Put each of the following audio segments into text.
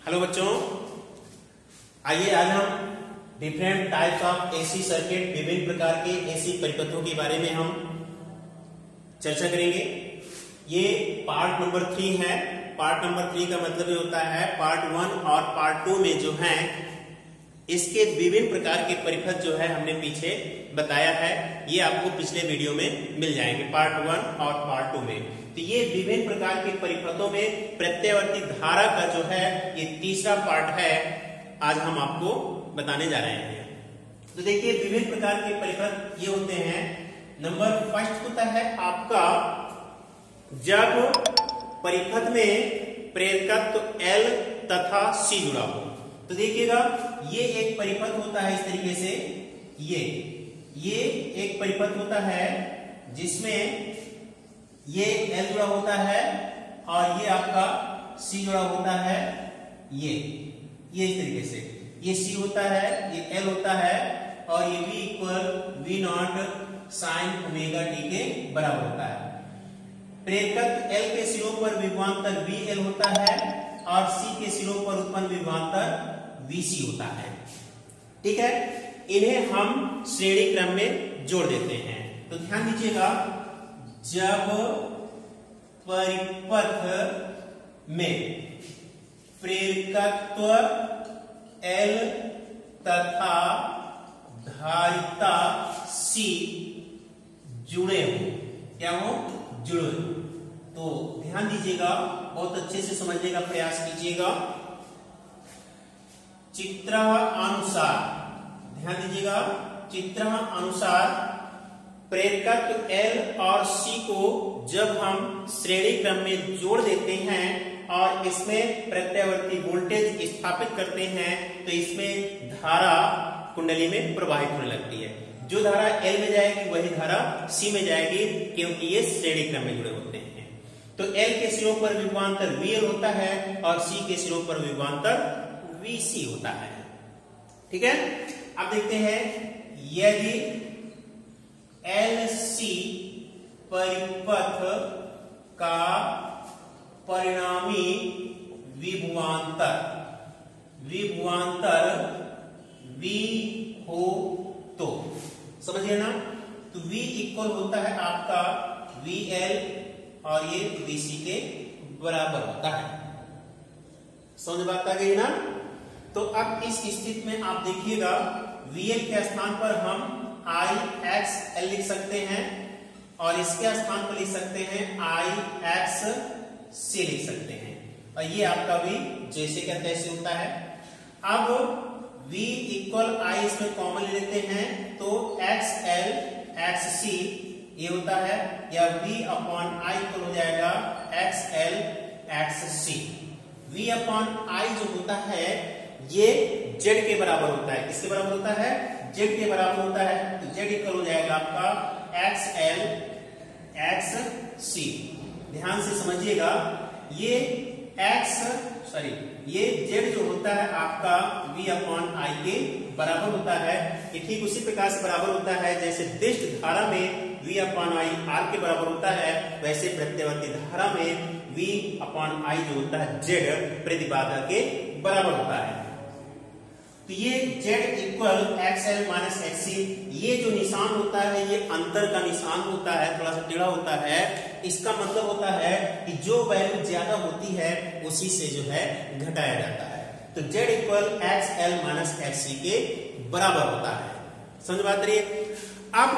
Hello बच्चों, आइए आज हम different types of AC circuit, विभिन्न प्रकार के एसी परिपथों के बारे में हम चर्चा करेंगे। ये पार्ट नंबर 3 है। पार्ट नंबर 3 का मतलब ये होता है पार्ट 1 और पार्ट 2 में जो है इसके विभिन्न प्रकार के परिपथ जो है हमने पीछे बताया है, ये आपको पिछले वीडियो में मिल जाएंगे पार्ट 1 और पार्ट 2 में। तो ये विभिन्न प्रकार के परिपथों में प्रत्यावर्ती धारा का जो है ये तीसरा पार्ट है, आज हम आपको बताने जा रहे हैं। तो देखिए विभिन्न प्रकार के परिपथ ये होते हैं। नंबर फर्स्ट होता है आपका जब परिपथ में प्रेरकत्व L तथा C जुड़ा हो। तो देखिएगा ये एक परिपथ होता है इस तरीके से, ये एक परिपथ होता है जिसमें ये L जुड़ा होता है और ये आपका C जुड़ा होता है। ये इस तरीके से ये C होता है, ये L होता है और ये V equal V not sine omega t के बराबर होता है। प्रेरकत्व L के सिरों पर विभवांतर VL होता है और C के सिरों पर उत्पन्न विभवांतर VC होता है। ठीक है, इन्हें हम श्रेणी क्रम में जोड़ देते हैं। तो ध्यान दीजिएगा, जब परिपथ में प्रेरकत्व L तथा धारिता C जुड़े हो, क्या हो? जुड़े। तो ध्यान दीजिएगा, बहुत अच्छे से समझने का प्रयास कीजिएगा। चित्र अनुसार ध्यान दीजिएगा, चित्र अनुसार प्रेरकत्व L और C को जब हम श्रेणी क्रम में जोड़ देते हैं और इसमें प्रत्यावर्ती वोल्टेज स्थापित करते हैं तो इसमें धारा कुंडली में प्रवाहित होने लगती है। जो धारा L में जाएगी वही धारा C में जाएगी, क्योंकि ये श्रेणी क्रम में जुड़े होते हैं। तो L के सिरों पर विभवांतर VL होता है और C के सिरों पर विभवांतर VC होता है। ठीक है, अब देखते हैं, यदि LC परिपथ का परिणामी विभवांतर V हो तो समझिए ना, तो V इक्वल होता है आपका VL और ये VC के बराबर होता है। समझ बात आ गई ना? तो अब इस स्थिति में आप देखिएगा, VL के स्थान पर हम IXL लिख सकते हैं और इसके स्थान पर लिख सकते हैं IXC लिख सकते हैं, और ये आपका V जैसे का तैसे होता है। अब V इक्वल I इसमें कॉमन ले लेते हैं तो XL XC ये होता है, या V अपॉन I इक्वल हो जाएगा XL XC। V upon I जो होता है ये Z के बराबर होता है। किसके बराबर होता है? Z के बराबर होता है। तो Z इक्वल हो जाएगा आपका XL XC। ध्यान से समझिएगा, ये ये Z जो होता है आपका V अपॉन I के बराबर होता है। ये ठीक उसी प्रकार से बराबर होता है जैसे दिष्ट धारा में V अपॉन I R के बराबर होता है, वैसे प्रत्यावर्ती धारा में V अपॉन I जो होता है Z प्रतिबाधा के बराबर होता है। तो ये Z equal XL minus XC, ये जो निशान होता है ये अंतर का निशान होता है, थोड़ा सा टेढ़ा होता है। इसका मतलब होता है कि जो वैल्यू ज्यादा होती है उसी से जो है घटाया जाता है। तो Z equal XL minus XC के बराबर होता है। समझ बात रही है? अब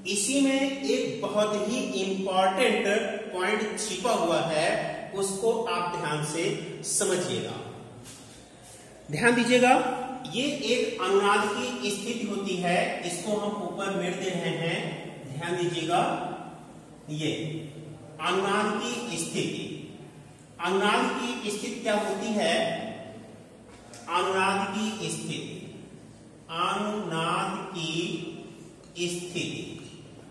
इसी में एक बहुत ही इंपॉर्टेंट पॉइंट छिपा हुआ है, उसको आप ध्यान से समझिएगा। ध्यान दीजिएगा, ये एक अनुनाद की स्थिति होती है, इसको हम ऊपर मेट दे रहे हैं। ध्यान दीजिएगा, ये अनुनाद की स्थिति, अनुनाद की स्थिति क्या होती है? अनुनाद की स्थिति, अनुनाद की स्थिति,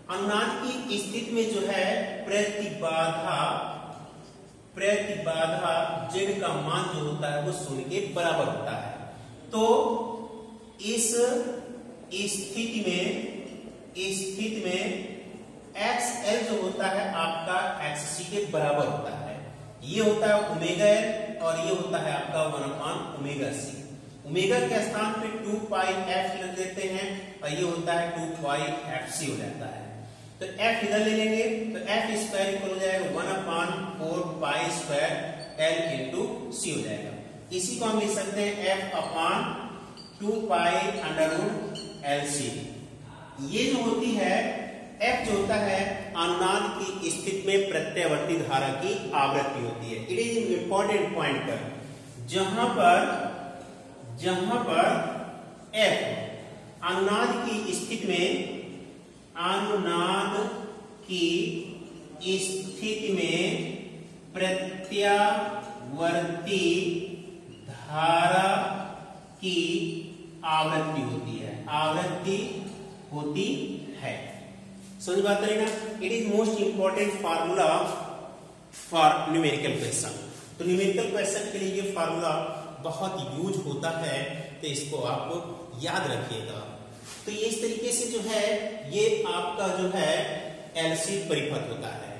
अनुनाद की स्थिति में जो है प्रतिबाधा Z का मान जो होता है वो 0 के बराबर होता है। तो इस स्थिति में XL जो होता है आपका XC के बराबर होता है। ये होता है ओमेगा L और ये होता है आपका 1/ओमेगा सी। ओमेगा के स्थान पे 2 पाई एफ लिख देते हैं और ये होता है 2 पाई एफ सी हो जाता है। तो एफ इधर ले लेंगे तो एफ स्क्वायर इक्वल हो जाएगा 1/4 pi square L into C हो जाएगा। इसी को हम लिख सकते हैं F upon 2 pi under root L C. ये जो होती है एफ जो होता है अनुनाद की स्थिति में प्रत्यावर्ती धारा की आवृत्ति होती है। इट इज इंपॉर्टेंट पॉइंट पर जहां पर एफ अनुनाद की स्थिति में प्रत्यावर्ती धारा की आवृत्ति होती है। समझ बात है ना? It is most important formula for numerical question. तो न्यूमेरिकल क्वेश्चन के लिए ये फार्मूला बहुत यूज होता है, तो इसको आप याद रखिएगा। तो ये इस तरीके से जो है ये आपका जो है एलसी परिपथ होता है।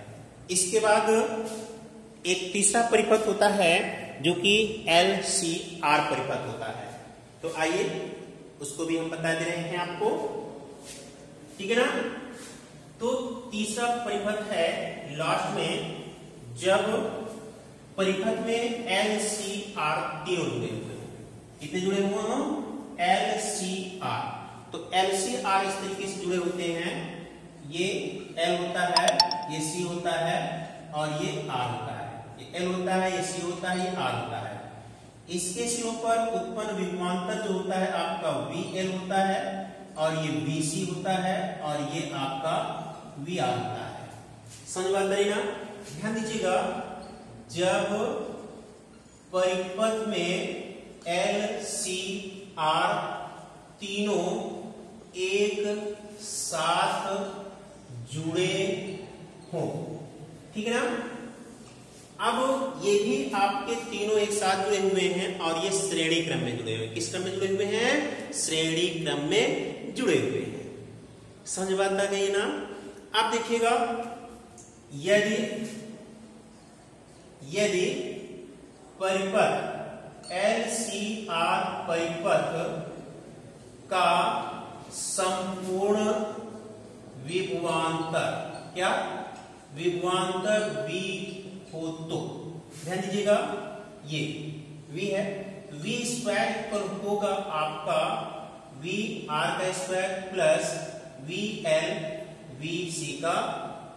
इसके बाद एक तीसरा परिपथ होता है जो कि एलसीआर परिपथ होता है। तो आइए उसको भी हम बता दे रहे हैं आपको, ठीक है ना? तो तीसरा परिपथ है लास्ट में, जब परिपथ में एलसीआर तीनों जुड़े हुए हैं। कितने जुड़े हुए हैं? एलसीआर। तो एलसीआर इस तरीके से जुड़े होते हैं, ये एल होता है, ये सी होता है और ये आर होता है। ये एल होता है, ये सी होता है, ये आर होता है। इसके सिरों पर उत्पन्न विभवांतर जो होता है आपका VL होता है और ये VC होता है और ये आपका VR होता है। समझ बात है ना? ध्यान दीजिएगा, जब परिपथ में LCR तीनों एक साथ जुड़े हों, ठीक है ना? अब ये भी आपके तीनों एक साथ जुड़े हुए हैं और ये श्रेणी क्रम में जुड़े हुए हैं। किस क्रम में जुड़े हुए हैं? श्रेणी क्रम में जुड़े हुए हैं। समझ बात आ गई ना? अब देखिएगा, यदि परिपथ LCR परिपथ का संपूर्ण विभवांतर क्या विभवांतर V हो तो, ध्यान दीजिएगा ये V है, V स्क्वायर इक्वल होगा आपका VR का स्क्वायर प्लस VL VC का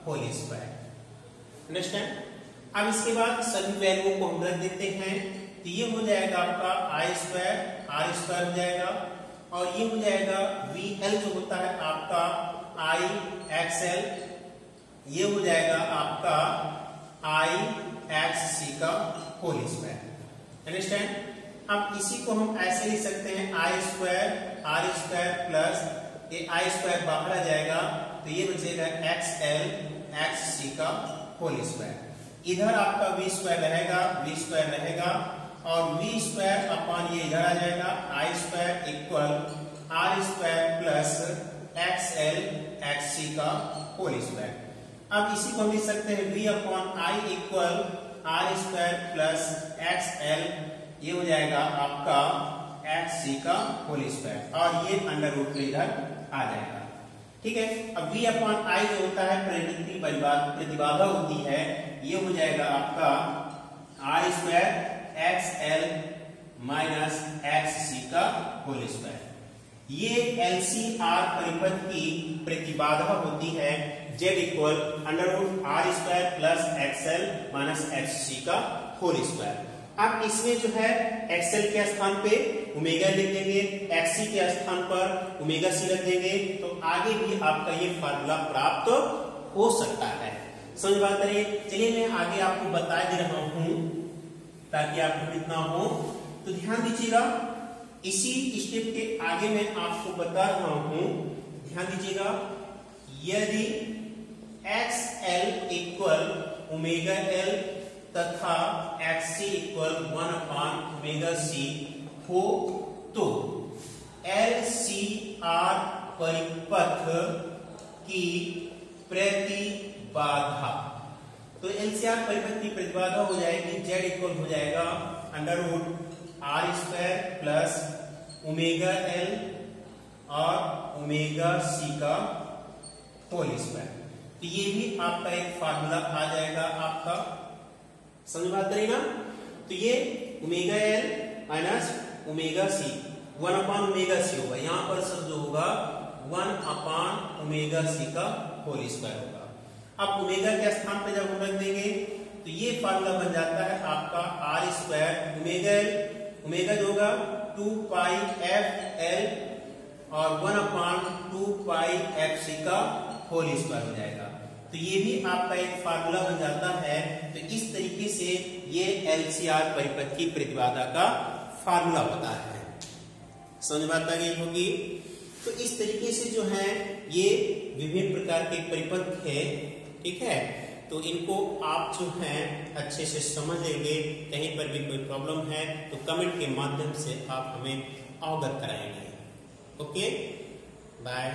होल स्क्वायर। अंडरस्टैंड? अब इसके बाद सभी वैल्यू को हम रख देते हैं, तो ये हो जाएगा आपका I स्क्वायर R स्क्वायर हो जाएगा और ये हो जाएगा VL जो होता है आपका IXL, ये हो जाएगा आपका IXC का होल स्क्वायर। अंडरस्टैंड? अब इसी को हम ऐसे लिख सकते हैं I square R square plus ये I स्क्वायर बाहर आ जाएगा तो ये बचेगा XL XC का होल स्क्वायर। इधर आपका V स्क्वायर रहेगा और V स्क्वायर अपॉन ये इधर आ जाएगा I square equal R square plus XL XC का होल स्क्वायर। अब इसी को हम लिख सकते हैं V upon I equal R square plus XL, ये हो जाएगा आपका XC का होल स्क्वायर और ये अंडर रूट में इधर आ जाएगा। ठीक है, अब V अपॉन I जो होता है परिवृत्ति प्रतिबाधा होती है, ये हो जाएगा आपका R square XL minus XC का होल स्क्वायर। ये LCR परिपथ की प्रतिबाधा होती है Z equal under root R square plus XL minus XC का होल स्क्वायर। अब इसमें जो है XL के स्थान पे ओमेगा लिख देंगे, XC के स्थान पर ओमेगा C रख देंगे, तो आगे भी आपका ये फार्मूला प्राप्त हो सकता है। समझ बात करिए। चलिए मैं आगे आपको बता दे रहा हूं ताकि आपको इतना हो, तो ध्यान दीजिएगा इसी स्टेप के आगे मैं आपको बता रहा हूं, ध्यान दीजिएगा। यदि XL इक्वल ओमेगा L तथा XC इक्वल 1/ओमेगा C हो तो LCR परिपथ की प्रतिबाधा तो एलसीआर परिपथ की प्रतिबाधा हो जाएगी z इक्वल हो जाएगा √r² प्लस ओमेगा l और ओमेगा c का होल स्क्वायर। तो ये भी आपका एक फार्मूला आ जाएगा आपका, समझ बात करें ना। तो ये omega l minus omega c 1/ओमेगा c होगा, यहां पर सब जो होगा 1/ओमेगा c का होल स्क्वायर होगा। अब ओमेगा के स्थान पे जब हम रख देंगे तो ये फार्मूला बन जाता है आपका r² ओमेगा l, ओमेगा जो होगा 2πfl और 1/2πfc का होल स्क्वायर हो जाएगा। तो ये भी आपका एक फार्मूला बन जाता है। तो इस तरीके से ये एलसीआर परिपथ की प्रतिबाधा का फार्मूला होता है, समझ बात आ गई होगी। तो इस तरीके से जो है ये विभिन्न प्रकार के परिपथ है, ठीक है। तो इनको आप जो है अच्छे से समझ लेंगे, कहीं पर भी कोई प्रॉब्लम है तो कमेंट के माध्यम से आप हमें अवगत कराएंगे। Okay, bye.